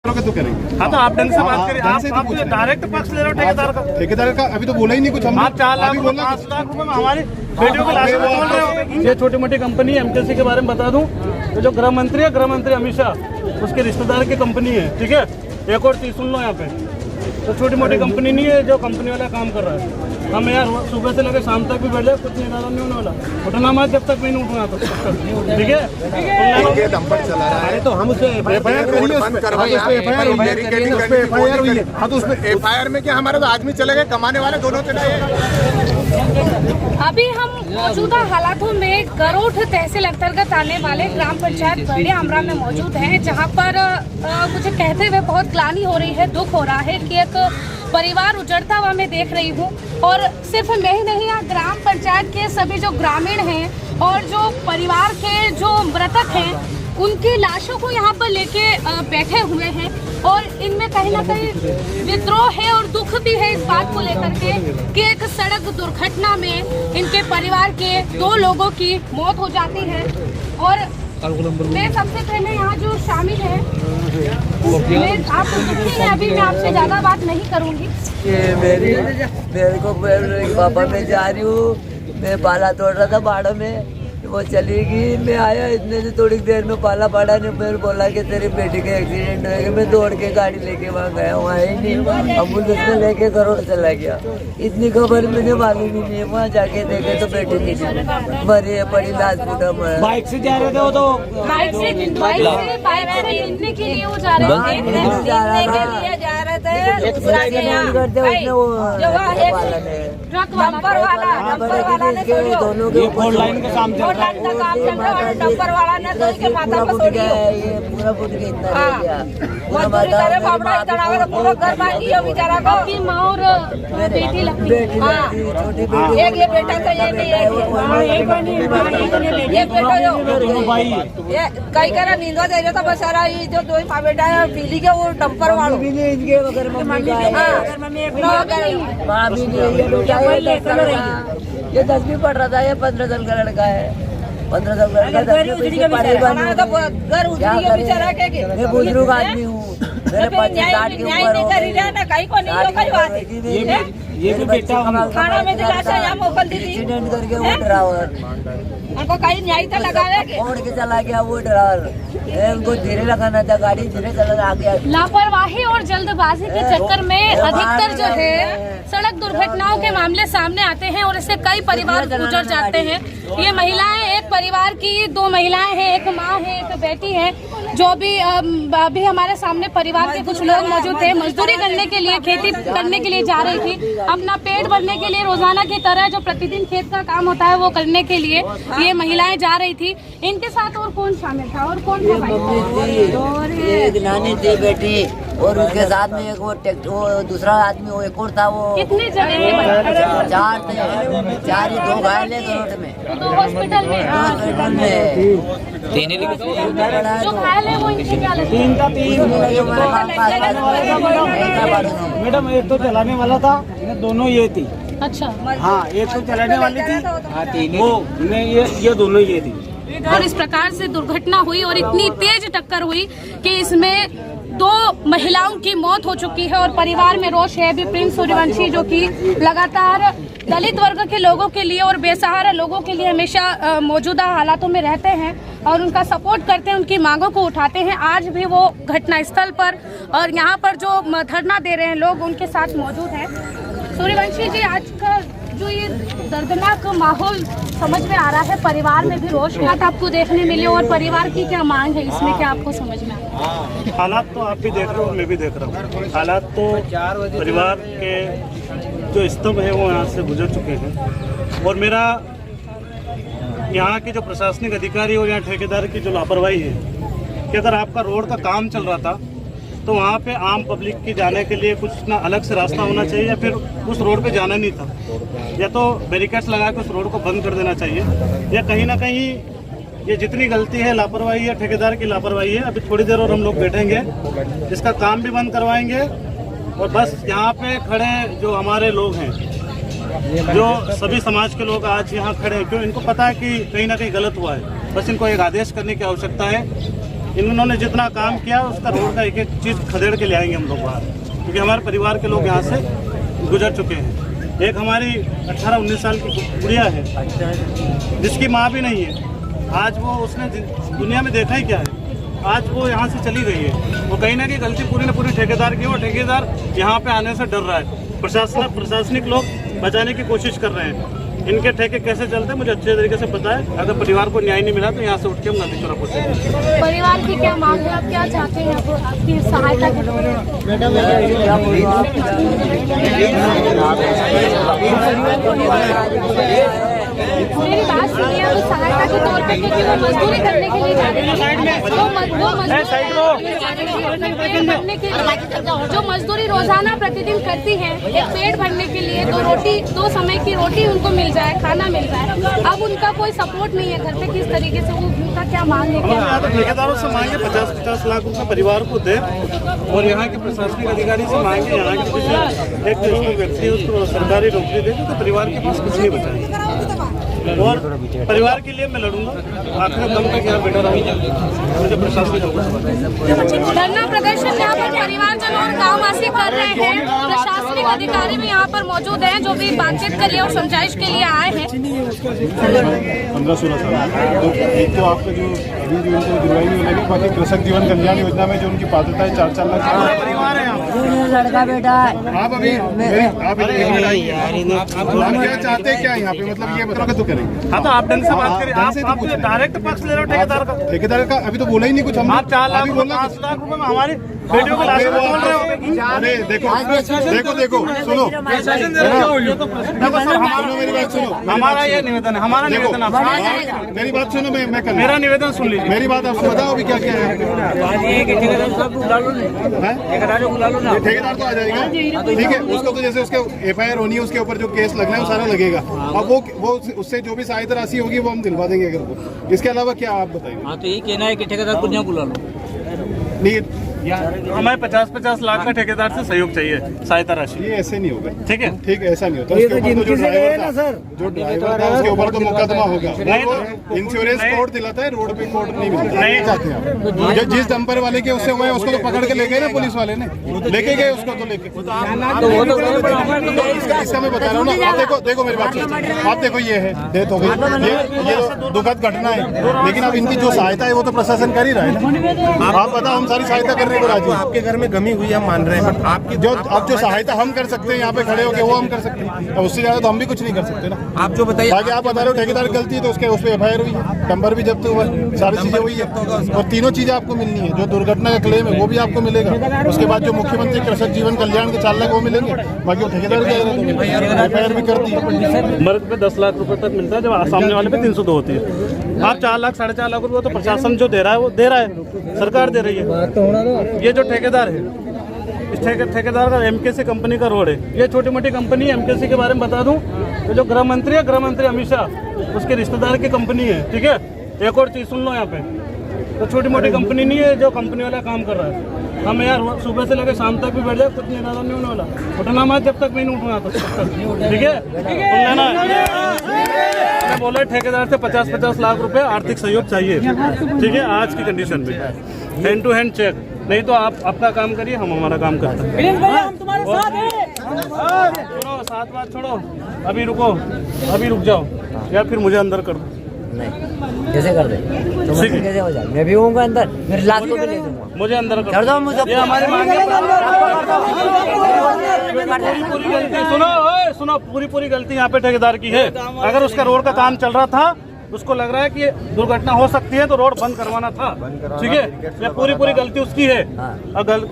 तो करेंगे। हाँ तो आप ढंग से बात करिए। आप तो डायरेक्ट पक्ष ले रहे हो ठेकेदार का। ठेकेदार का अभी तो बोला ही नहीं कुछ। हम आप 4 लाख 5 लाख रुपए में हमारी बेटियों को लाश बोल रहे हो। ये छोटी मोटी कंपनी एमटीसी के बारे में बता दूं तो जो गृह मंत्री है, गृह मंत्री अमित शाह उसके रिश्तेदार की कंपनी है, ठीक है। एक और चीज सुन लो यहाँ पे, तो छोटी मोटी कंपनी नहीं है जो कंपनी वाला काम कर रहा है। हम यार सुबह से लेकर शाम तक भी बैठ जाए, कुछ नहीं होने वाला। उठना मत जब तक मैं नहीं उठूंगा, ठीक है। डंपर चला रहा है तो हम उसे एफआईआर में क्या हमारे तो आदमी चले गए, कमाने वाले दोनों चले गए। अभी हम मौजूदा हालातों में गरोठ तहसील अंतर्गत आने वाले ग्राम पंचायत बड़े आमरा में मौजूद हैं, जहां पर मुझे कहते हुए बहुत ग्लानि हो रही है, दुख हो रहा है कि एक परिवार उजड़ता हुआ मैं देख रही हूं। और सिर्फ मैं ही नहीं, यहाँ ग्राम पंचायत के सभी जो ग्रामीण हैं और जो परिवार के जो मृतक हैं उनकी लाशों को यहाँ पर लेके बैठे हुए हैं। और इनमें कहीं ना कहीं विद्रोह है और दुख भी है इस बात को लेकर के कि एक सड़क दुर्घटना में इनके परिवार के 2 लोगों की मौत हो जाती है। और मैं सबसे पहले यहाँ जो शामिल है, मैं आपको दुखी है, अभी मैं आपसे ज्यादा बात नहीं करूँगी। मेरे को पापा मैं जा रही हूँ, मैं पाला तोड़ रहा था बाड़ों में, वो चली गई। मैं आया इतने से थोड़ी देर में पाला पड़ा ने मेरे बोला कि तेरी बेटी का एक्सीडेंट हो गया। मैं दौड़ के गाड़ी लेके वहाँ गया, वहाँ ही नहीं, एम्बुलेंस में लेके करोड़ चला गया। इतनी खबर मुझे मालूम ही नहीं है। वहाँ जाके देखे तो बेटी नहीं मरी है, पड़ी लाश फूटा। बाइक से जा रहे थे वो तो बाइक से मिलने के लिए वो जा रहे थे, दोनों के लाइन का काम चल रहा है। डंपर वाला ने तो उसके माथा पर छोड़ी है, ये पूरा फुट के इतना रह गया। मजदूरी करे बाबड़ा इतना आवे तो पूरा घर बाकी है बेचारा को की माँ और बेटी लगती है। हाँ छोटी बेटी, एक ये बेटा तो ये नहीं है, एक बेटा जो ये कई करा नींदवा दे रहा था बेचारा। ये जो 2 माँ बेटा है पीली के वो डंपर वालों भी नहीं इनके वगैरह मम्मी का है, माँ भी नहीं है। ये बेटा ये 10वीं पढ़ रहा था, ये 15 साल का लड़का है। 15 साल का लड़का, घर उजड़ी बेचारा के मैं बुजुर्ग आदमी हूँ, मेरे 50-60 की उम्र हो गई। ये भी बेटा खाना में दिलासा यहाँ मोकल दी थी, एक्सीडेंट करके वो ड्राइवर उनको कहीं न्याय तो लगावे छोड़ के चला गया। वो ड्राइवर उनको धीरे लगाना था, गाड़ी धीरे चला गया। लापरवाही और जल्दबाजी के चक्कर में अधिकतर जो है सड़क दुर्घटनाओं के मामले सामने आते हैं और इससे कई परिवार गुजर जाते हैं। ये महिलाएं, एक परिवार की 2 महिलाएं हैं, एक माँ है, एक बेटी है, जो भी अभी हमारे सामने परिवार के कुछ लोग मौजूद थे। मजदूरी करने के लिए, खेती करने के लिए जा रही थी, अपना पेट भरने के लिए, रोजाना की तरह जो प्रतिदिन खेत का काम होता है वो करने के लिए ये महिलाएं जा रही थी। इनके साथ और कौन शामिल था और कौन था? एक नानी थी बेटी, और उसके साथ में एक वो दूसरा आदमी वो एक और था। वो कितने जने थे? 4 थे, 4 ही 2 घायल है गरोठ में, 2 हॉस्पिटल में। हॉस्पिटल में। जो घायल है वो इनसे क्या लगता है? 3 मैडम एक तो चलाने वाला था, दोनों ये थी। अच्छा हाँ, एक तो चलाने वाली थी, वो ये दोनों ये थी। और इस प्रकार से दुर्घटना हुई और इतनी तेज टक्कर हुई कि इसमें 2 महिलाओं की मौत हो चुकी है और परिवार में रोष है। अभी प्रिंस सूर्यवंशी जो कि लगातार दलित वर्ग के लोगों के लिए और बेसहारा लोगों के लिए हमेशा मौजूदा हालातों में रहते हैं और उनका सपोर्ट करते हैं, उनकी मांगों को उठाते हैं। आज भी वो घटना स्थल पर और यहाँ पर जो धरना दे रहे हैं लोग उनके साथ मौजूद हैं। सूर्यवंशी जी, आज का जो ये दर्दनाक माहौल समझ में आ रहा है, परिवार में भी रोष बात आपको देखने मिली और परिवार की क्या मांग है, इसमें क्या आपको समझ में आया? हालात तो आप भी देख रहे हो, मैं भी देख रहा हूँ। हालात तो परिवार के जो स्तंभ है वो यहाँ से गुजर चुके हैं और मेरा यहाँ के जो प्रशासनिक अधिकारी और यहाँ ठेकेदार की जो लापरवाही है कि अगर आपका रोड का काम चल रहा था तो वहाँ पे आम पब्लिक की जाने के लिए कुछ ना अलग से रास्ता होना चाहिए या फिर उस रोड पे जाना नहीं था, या तो बैरिकेड्स लगा के उस रोड को बंद कर देना चाहिए, या कहीं ना कहीं ये जितनी गलती है, लापरवाही है, ठेकेदार की लापरवाही है। अभी थोड़ी देर और हम लोग बैठेंगे, इसका काम भी बंद करवाएंगे और बस यहाँ पे खड़े जो हमारे लोग हैं, जो सभी समाज के लोग आज यहाँ खड़े हैं, क्यों? इनको पता है कि कहीं ना कहीं गलत हुआ है, बस इनको एक आदेश करने की आवश्यकता है इन्होंने जितना काम किया उसका रोड का एक एक चीज़ खदेड़ के ले आएंगे हम लोग बाहर, क्योंकि हमारे परिवार के लोग यहाँ से गुजर चुके हैं। एक हमारी 18-19 साल की गुड़िया है जिसकी माँ भी नहीं है। आज वो उसने दुनिया में देखा ही क्या है, आज वो यहाँ से चली गई है। वो कहीं ना कहीं गलती पूरी ने पूरी ठेकेदार की, और ठेकेदार यहाँ पे आने से डर रहा है। प्रशासनिक लोग बचाने की कोशिश कर रहे हैं। इनके ठेके कैसे चलते हैं मुझे अच्छे तरीके से पता है। अगर परिवार को न्याय नहीं मिला तो यहाँ से उठ के हम नदी चौरा पहुँचेंगे। परिवार की क्या मांग है, आप क्या चाहते हैं, आपकी सहायता के लिए? मेरी बात सुनिए, वो सहायता के तौर पे, क्योंकि वो मजदूरी करने के लिए जा रही है, जो मजदूरी रोजाना प्रतिदिन करती है, एक पेट भरने के लिए, दो समय की रोटी उनको मिल जाए, खाना मिल जाए। अब उनका कोई सपोर्ट नहीं है घर पे, किस तरीके से वो उनका क्या मांग है? यहाँ तो ठेकेदारों से मांगे 50-50 लाख रुपए परिवार को दे, और यहाँ के प्रशासनिक अधिकारी से मांगे यहाँ के किसी एक व्यक्ति उसको सरकारी नौकरी दे, तो परिवार के पास कुछ नहीं बचा। और परिवार के लिए मैं लड़ूंगा आखिर दम तक यहाँ बैठा रहूंगा। मुझे प्रशासनिक धरना प्रदर्शन यहाँ पर परिवारजन और गाँववासी कर रहे हैं। प्रशासनिक अधिकारी भी यहाँ पर मौजूद हैं, जो भी बातचीत के लिए और समझाइश के लिए आए हैं। 15-16 साल तो एक तो आपका जो अभी जो इनको दिलवाई नहीं मिलेगी, बाकी कृषक जीवन कल्याण योजना में जो उनकी पात्रता है 4-4 लाख परिवार है। लड़का बेटा है। आप अभी आप क्या चाहते हैं क्या यहाँ पे, मतलब ये बताओ तो करेंगे। हाँ तो आप ढंग से बात करिए, आप डायरेक्ट पक्ष ले रहे हो ठेकेदार का। ठेकेदार का अभी तो बोला ही नहीं कुछ। हम आप 4 लाख 5 लाख रुपए में हमारी बेटियों को लाश बोल रहे हो। अरे देखो सुनो मेरी बात सुनो। हमारा ये निवेदन है, हमारा निवेदन आपसे। मेरी बात सुनो, मैं मेरा निवेदन सुन लीजिए। मेरी बात आपको बताओ अभी क्या क्या है। ठेकेदार तो आ जाएगा, ठीक है। उसको तो जैसे उसके FIR होनी है, उसके ऊपर जो केस लगना है वो सारा लगेगा। अब वो उससे जो भी सहायता राशि होगी वो हम दिलवा देंगे अगर वो। इसके अलावा क्या आप बताइए। हाँ तो यही कहना है कि ठेकेदार को नहीं बुला लो। नहीं, हमें 50-50 लाख का ठेकेदार से सहयोग चाहिए, सहायता राशि। ये ऐसे नहीं होगा, ठीक है, ठीक ऐसा नहीं होता। उसके ऊपर तो जो ड्राइवर था उसके ऊपर तो मुकदमा होगा। इंश्योरेंस कोड दिलाता है, रोड पे कोड नहीं मिलता। नहीं चाहते आप जो जिस डंपर वाले के उससे हुआ है उसको तो पकड़ के ले गए ना पुलिस वाले ने, लेके गए उसको तो लेके। इसका मैं बता रहा हूँ ना। आप देखो मेरी बात सुनो। आप देखो ये है डेथ हो गई, ये तो दुखद घटना है, लेकिन अब इनकी जो सहायता है वो तो प्रशासन कर ही रहा है ना। आप बताओ, हम सारी सहायता कर रहे हैं राजू। आपके घर में गमी हुई हम मान रहे हैं, बट आपकी जो सहायता हम कर सकते हैं यहाँ पे खड़े होकर वो हम कर सकते हैं, उससे ज्यादा तो हम भी कुछ नहीं कर सकते ना। आप जो बताइए, बाकी आप बता रहे हो ठेकेदार की गलती है तो उसके उस पर FIR हुई है, डंपर भी जब्त हुआ, सारी चीजें हुई है, और तीनों चीजें आपको मिलनी है। जो दुर्घटना का क्लेम है वो भी आपको मिलेगा। उसके बाद जो मुख्यमंत्री कृषक जीवन कल्याण के 4 लाख वो मिलेंगे। बाकी वो ठेकेदार की FIR भी कर दी है। मर्द पे 10 लाख रुपए तक मिलता है, जब सामने वाले पे 302 होती है। आप 4 लाख 4.5 लाख रुपए तो प्रशासन जो दे रहा है वो दे रहा है, सरकार दे रही है। ये जो ठेकेदार है, इस ठेकेदार का MKC कंपनी का रोड है। ये छोटी मोटी कंपनी है। MKC के बारे में बता दूं तो जो गृह मंत्री है, गृह मंत्री अमित शाह, उसके रिश्तेदार की कंपनी है, ठीक है। एक और चीज सुन लो, यहाँ पे तो छोटी मोटी कंपनी नहीं है जो कंपनी वाला काम कर रहा है। हम यार सुबह से लेकर शाम तक भी बैठ जाए, कुछ निरादन नहीं होने वाला। उठना मत जब तक मैं नहीं उठना, ठीक है। मैं बोला ठेकेदार से 50-50 लाख रुपए आर्थिक सहयोग चाहिए, ठीक है, आज की कंडीशन में। हैंड टू हैंड चेक, नहीं तो आप अपना काम करिए, हम हमारा काम करते हैं। सुनो, साथ बात छोड़ो, अभी रुको, अभी रुक जाओ, या फिर मुझे अंदर कर दो। नहीं, कैसे कर दे तो कैसे हो जाए? मैं भी होऊंगा अंदर, मेरी लाश को भी ले दूंगा। मुझे अंदर कर दो मुझे। ये हमारी मांग है। पूरी गलती सुनो, पूरी गलती यहाँ पे ठेकेदार की है। अगर उसका रोड का काम चल रहा था, उसको लग रहा है कि दुर्घटना हो सकती है तो रोड बंद करवाना था, ठीक है। ये पूरी गलती उसकी है।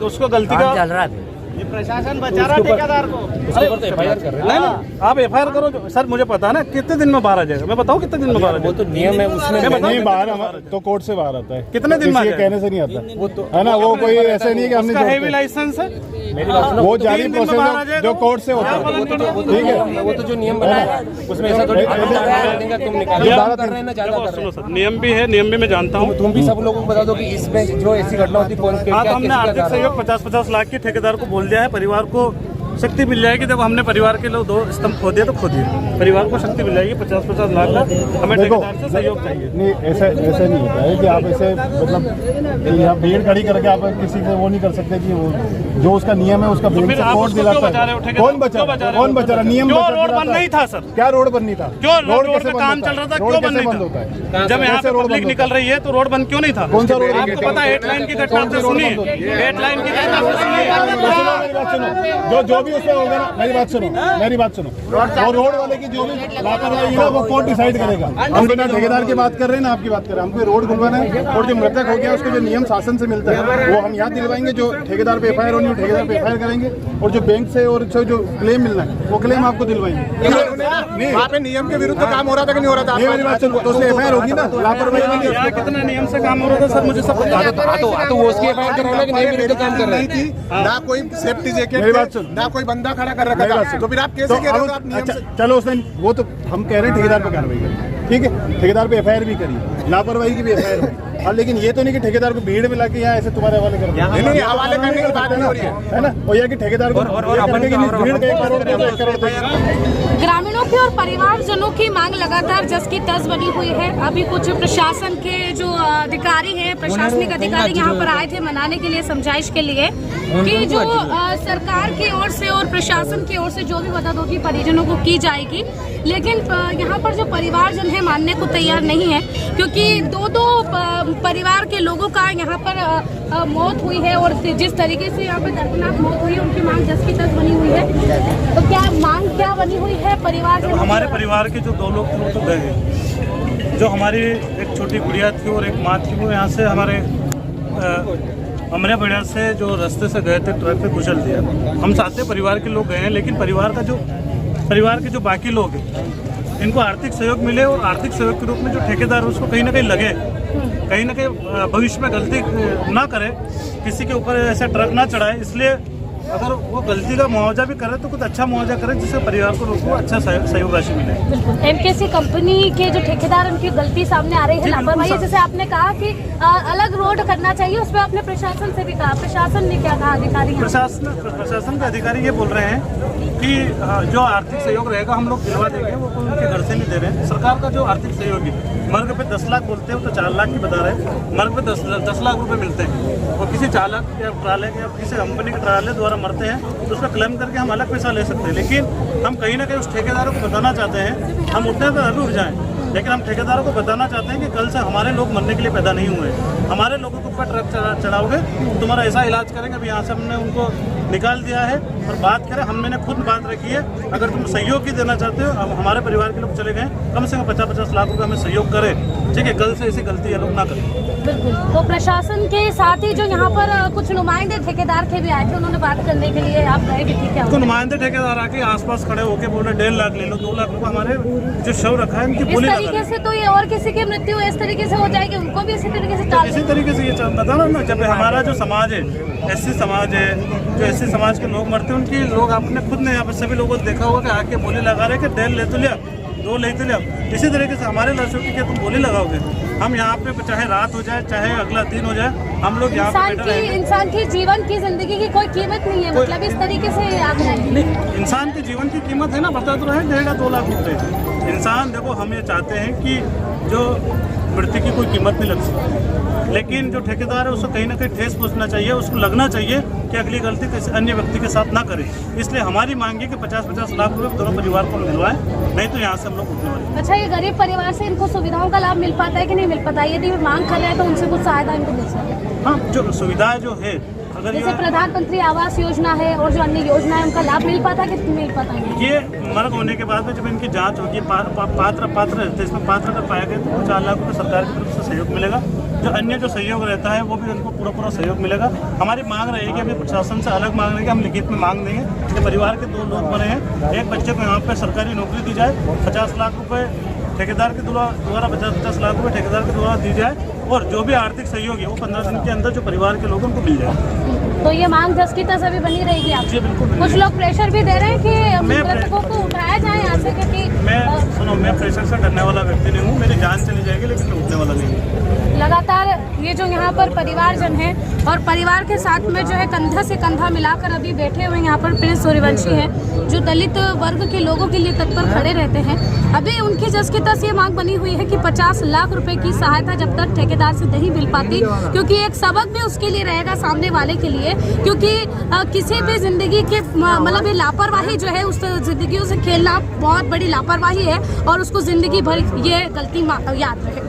उसको गलती का चल रहा है, ये प्रशासन बचा रहा ठेकेदार को। नहीं, आप FIR करो सर, मुझे पता है ना कितने दिन में बाहर आ जाएगा। मैं बताऊँ कितने दिन में बाहर आ जाएगा? वो तो नियम है, उसमें नहीं बाहर तो कोर्ट से बाहर आता है। कितने दिन में? कहने से नहीं आता, वो तो है ना। वो कोई ऐसे नहीं कि हमने हेवी लाइसेंस है, वो जारी प्रोसेस जो कोर्ट से होता है, ठीक है। वो तो जो नियम बनाया उसमें ऐसा थोड़ी तुम निकालो। सुनो सर, नियम भी है, नियम भी मैं जानता हूँ। तुम भी सब लोगों को बता दो कि इसमें जो ऐसी घटना होती है। हमने आर्थिक सहयोग 50-50 लाख की ठेकेदार को बोल दिया है। परिवार को शक्ति मिल जाएगी। देखो हमने परिवार के लोग 2 स्तंभ खो दिए तो खो दिए, परिवार को शक्ति मिल जाएगी। 50-50 लाख का हमें ठेकेदार से सहयोग चाहिए। नहीं ऐसा नहीं होता है कि आप ऐसे मतलब यहाँ भीड़ खड़ी करके आप किसी से वो नहीं कर सकते कि वो जो उसका नियम है उसका भीड़ से कोर्ट दिलाता है। कौन बचा रहा? नियम रोड बंद नहीं था सर, क्या रोड बंद नहीं था? क्यों रोड का काम चल रहा था, क्यों बंद नहीं होता है? था? जब यहाँ पे पब्लिक निकल रही है तो रोड बंद क्यों नहीं था? कौन सा रोड? आपको पता है 8 लाइन की घटना आपने सुनी है? 8 लाइन की घटना आपने सुनी है? जो भी उसमें होगा ना, मेरी बात सुनो और रोड वाले की जो भी लापरवाही है वो कोर्ट डिसाइड करेगा। हम बिना ठेकेदार की बात कर रहे हैं ना, आपकी बात कर रहे हैं। हमको रोड खुलवाना है और जो मृतक हो गया उसके जो नियम शासन से मिलता है वो हम यहाँ दिलवाएंगे। जो ठेकेदार पे FIR होनी है ठेकेदार पे FIR करेंगे और जो बैंक से और जो क्लेम मिलना है वो क्लेम आपको दिलवाएंगे। वहाँ पे नियम के विरुद्ध काम हो रहा था कि नहीं हो रहा था? ये मेरी बात सुनो, तो उसमें FIR होगी ना, लापरवाही यहाँ कितना नियम से काम हो रहा था सर, मुझे सब पता है। तो वो उसकी FIR करवाना कि नहीं विरुद्ध काम कर रही थी ना, कोई सेफ्टी जैकेट ना कोई बंदा खड़ा कर रखा था, तो फिर आप कैसे कह रहे हो? आप नियम से चलो उसने वो तो हम कह रहे हैं ठेकेदार पे कार्रवाई करें, ठीक है, ठेकेदार पे FIR भी करिए, लापरवाही की भी FIR हो। हाँ, लेकिन ये तो नहीं कि ठेकेदार को भीड़ में लाके यहाँ ऐसे तुम्हारे हवाले कर दो। नहीं, हवाले करने की बात नहीं हो रही है ना, और यह कि ठेकेदार को भीड़ का 1 करोड़ 1 करोड़। ग्रामीणों की और परिवारजनों की मांग लगातार जस की तस बनी हुई है। अभी कुछ प्रशासन के जो अधिकारी हैं, प्रशासनिक अधिकारी यहाँ पर आए थे मनाने के लिए, समझाइश के लिए कि जो सरकार की ओर से और प्रशासन की ओर से जो भी मदद होगी परिजनों को की जाएगी। लेकिन यहाँ पर जो परिवारजन है मानने को तैयार नहीं है, क्योंकि 2 परिवार के लोगों का यहाँ पर मौत हुई है और जिस तरीके से यहाँ पर दर्दनाक मौत हुई है उनकी मांग जस की तस बनी हुई है। तो क्या मांग क्या बनी हुई है परिवार? हमारे परिवार के जो 2 लोग थे वो तो गए हैं। जो हमारी एक छोटी गुड़िया थी और एक माँ थी वो यहाँ से हमारे अमरेबेड़ा से जो रास्ते से गए थे ट्रक पे कुचल दिया। हम चाहते परिवार के लोग गए हैं, लेकिन परिवार के जो बाकी लोग हैं इनको आर्थिक सहयोग मिले और आर्थिक सहयोग के रूप में जो ठेकेदार उसको कहीं ना कहीं लगे, कहीं ना कहीं भविष्य में गलती ना करे, किसी के ऊपर ऐसे ट्रक ना चढ़ाए। इसलिए अगर वो गलती का मुआवजा भी करे तो कुछ अच्छा मुआवजा करे जिससे परिवार को अच्छा सहयोग राशि मिले। बिल्कुल। MKC कंपनी के जो ठेकेदार उनकी गलती सामने आ रही है, लापरवाही, जैसे आपने कहा कि अलग रोड करना चाहिए, उस पर आपने प्रशासन से भी कहा, प्रशासन ने क्या कहा? अधिकारी प्रशासन के अधिकारी ये बोल रहे हैं कि जो आर्थिक सहयोग रहेगा हम लोग दिलवा देंगे, वो कोई उनके घर से नहीं दे रहे हैं। सरकार का जो आर्थिक सहयोग है, मर्ग पे 10 लाख बोलते हैं तो 4 लाख की बता रहे हैं, मर्ग पे 10 लाख रुपए मिलते हैं। और किसी चालक या ट्राले या किसी कंपनी के ट्राले द्वारा मरते हैं तो उसका क्लेम करके हम अलग पैसा ले सकते हैं। लेकिन हम कहीं ना कहीं उस ठेकेदारों को बताना चाहते हैं, हम उठने तो अभी उठ जाएँ, लेकिन हम ठेकेदारों को बताना चाहते हैं कि कल से हमारे लोग मरने के लिए पैदा नहीं हुए। हमारे लोगों के ऊपर ट्रक चढ़ाओगे तो तुम्हारा ऐसा इलाज करेंगे। अभी यहाँ से हमने उनको निकाल दिया है और बात करें, हमने खुद बात रखी है, अगर तुम सहयोग ही देना चाहते हो, अब हमारे परिवार के लोग चले गए, कम से कम 50-50 लाख रुपए हमें सहयोग करें, ठीक है, कल से ऐसी गलती ये लोग ना करें। बिल्कुल। तो प्रशासन के साथ ही जो यहाँ पर कुछ नुमाइंदे ठेकेदार के भी आए थे, उन्होंने बात करने के लिए आप गए कि ठीक है? तो नुमाइंदे ठेकेदार आके आसपास खड़े होके बोल रहे 1.5 लाख ले लो, 2 लाख रुपए हमारे जो शव रखा है इनकी बोली लगा। इस तरीके से तो ये और किसी की मृत्यु इस तरीके से हो जाएगी, उनको भी इसी तरीके से तो इसी तरीके से ये बताना ना, जब हमारा जो समाज है, SC समाज है, जो SC समाज के लोग मरते हैं उनकी लोग आपने खुद ने यहाँ पे सभी लोगों को देखा होगा कि आके बोली लगा रहे कि 1.5 ले तो लिया, 2 ले तो लिया। इसी तरीके से हमारे लड़कों की क्या तुम बोली लगाओगे? हम यहाँ पे चाहे रात हो जाए चाहे अगला दिन हो जाए, हम लोग यहाँ पे इंसान की जीवन की जिंदगी की कोई कीमत नहीं है, मतलब इस तरीके से आप इंसान के जीवन की कीमत है ना, बता तो रहे 1.5-2 लाख रुपए। इंसान देखो, हम ये चाहते हैं कि जो मृत्यु की कोई कीमत नहीं लग सकती, लेकिन जो ठेकेदार है उसको कहीं ना कहीं ठेस पहुंचना चाहिए, उसको लगना चाहिए कि अगली गलती किसी अन्य व्यक्ति के साथ ना करे। इसलिए हमारी मांग है कि 50-50 लाख रुपए दोनों परिवार को दिलवाएं, नहीं तो यहाँ से हम लोग उठने वाले। अच्छा, ये गरीब परिवार से इनको सुविधाओं का लाभ मिल पाता है कि नहीं मिल पाता? यदि मांग कर रहे हैं तो उनसे कुछ सहायता इनको मिल सकती है? हाँ, जो सुविधाएं जो है, अगर जैसे प्रधानमंत्री आवास योजना है और जो अन्य योजना है, उनका लाभ मिल पाता है कि मिल पाता है? ये मर्ग होने के बाद में जब इनकी जांच होगी, पात्र रहते, इसमें पात्र अगर पाया गया तो 4 लाख रुपये सरकार की तरफ से सहयोग मिलेगा। जो अन्य जो सहयोग रहता है वो भी उनको पूरा सहयोग मिलेगा। हमारी मांग रहेगी, अभी प्रशासन से अलग मांग रहेगी, हम लिखित में मांग देंगे कि परिवार के 2 लोग मरे हैं, एक बच्चे को यहाँ पर सरकारी नौकरी दी जाए, 50 लाख रुपये ठेकेदार के द्वारा 50-50 लाख रुपये ठेकेदार के द्वारा दी जाए, और जो भी आर्थिक सहयोग है वो 15 दिन के अंदर जो परिवार के लोगों को मिल जाए। तो ये मांग जस की तस अभी बनी रहेगी आप? जी बिल्कुल। कुछ लोग प्रेशर भी दे रहे हैं कि मृतकों को उठाया जाए यहाँ से, क्योंकि मैं प्रेशर से डरने वाला व्यक्ति नहीं हूँ, मेरी जान चली जाएगी लेकिन मैं उठने वाला नहीं हूँ। लगातार ये जो यहाँ पर परिवारजन हैं और परिवार के साथ में जो है कंधा से कंधा मिलाकर अभी बैठे हुए यहाँ पर प्रिंस सूर्यवंशी हैं, जो दलित वर्ग के लोगों के लिए तत्पर खड़े रहते हैं। अभी उनकी जस की तस ये मांग बनी हुई है कि 50 लाख रुपए की सहायता जब तक ठेकेदार से नहीं मिल पाती, क्योंकि एक सबक भी उसके लिए रहेगा सामने वाले के लिए, क्योंकि किसी भी जिंदगी के मतलब ये लापरवाही जो है उस जिंदगियों से खेलना बहुत बड़ी लापरवाही है और उसको जिंदगी भर ये गलती याद रहे।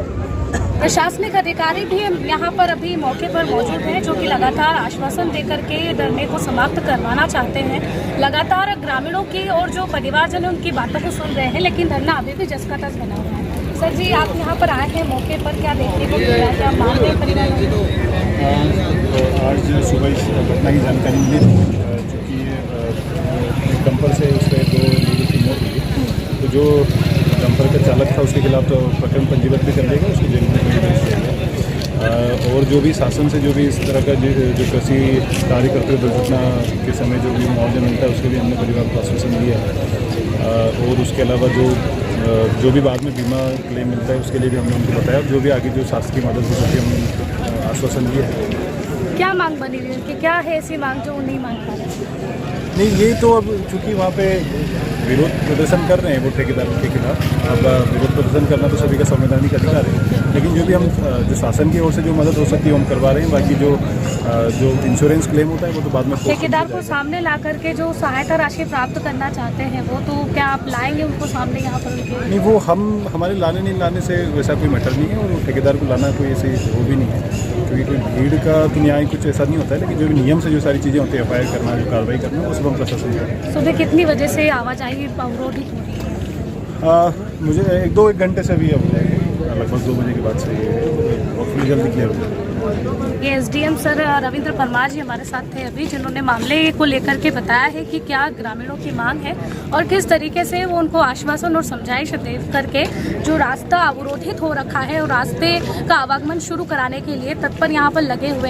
प्रशासनिक अधिकारी भी यहाँ पर अभी मौके पर मौजूद हैं, जो कि लगातार आश्वासन देकर के धरने को समाप्त करवाना चाहते हैं। लगातार ग्रामीणों की और जो परिवारजन है उनकी बातों को सुन रहे हैं, लेकिन धरना अभी भी जस का तस बना हुआ है। सर जी, आप यहाँ पर आए हैं मौके पर, क्या देखने को मिल रहा है, क्या मांग है परिवार? आज सुबह इस घटना की जानकारी मिली थी, चूँकि डंपर से उससे 2 लोगों की मौत हुई, तो जो डंपर का चालक था उसके खिलाफ तो प्रकरण पंजीबद्ध भी कर देगा, उसको जेल में भेज दिया। और जो भी शासन से जो भी इस तरह का जो कृषि कार्य करते हुए दुर्घटना के समय जो भी मुआवजा मिलता है उसके लिए हमने परिवार को आश्वासन दिया है। और उसके अलावा जो भी बाद में बीमा क्लेम मिलता है उसके लिए भी हमने उनको बताया, जो भी आगे जो शासन की मदद हो सकती है हमने उनको आश्वासन दिया है। क्या मांग बनी हुई है कि क्या है ऐसी मांग जो नहीं मांग पा रहे? नहीं, ये तो अब चूँकि वहाँ पे विरोध प्रदर्शन कर रहे हैं वो ठेकेदारों के खिलाफ, अब विरोध प्रदर्शन करना तो सभी का संवैधानिक अधिकार है, लेकिन जो भी हम जो शासन की ओर से जो मदद हो सकती है हम करवा रहे हैं। बाकी जो इंश्योरेंस क्लेम होता है वो तो बाद में ठेकेदार को सामने ला करके जो सहायता राशि प्राप्त करना चाहते हैं वो तो क्या आप लाएंगे उनको सामने यहाँ पर? नहीं, वो हमारे लाने नहीं लाने से वैसा कोई मैटर नहीं है, और ठेकेदार को लाना कोई ऐसे वो भी नहीं है, क्योंकि कोई भीड़ का तो न्याय कुछ ऐसा नहीं होता है, लेकिन जो भी नियम से जो सारी चीज़ें होती है FIR करना, जो कार्रवाई करना, वो सब हम प्रशासन करें। सुबह कितनी बजे से आवाजाही अवरोधित हो रही है? मुझे 1 घंटे से भी अब लगभग 2 बजे के बाद से बहुत जल्दी क्लियर हो जाएगा। ये SDM सर रविंद्र परमार जी हमारे साथ थे अभी, जिन्होंने मामले को लेकर के बताया है कि क्या ग्रामीणों की मांग है और किस तरीके से वो उनको आश्वासन और समझाइश दे करके जो रास्ता अवरोधित हो रखा है और रास्ते का आवागमन शुरू कराने के लिए तत्पर यहाँ पर लगे हुए हैं।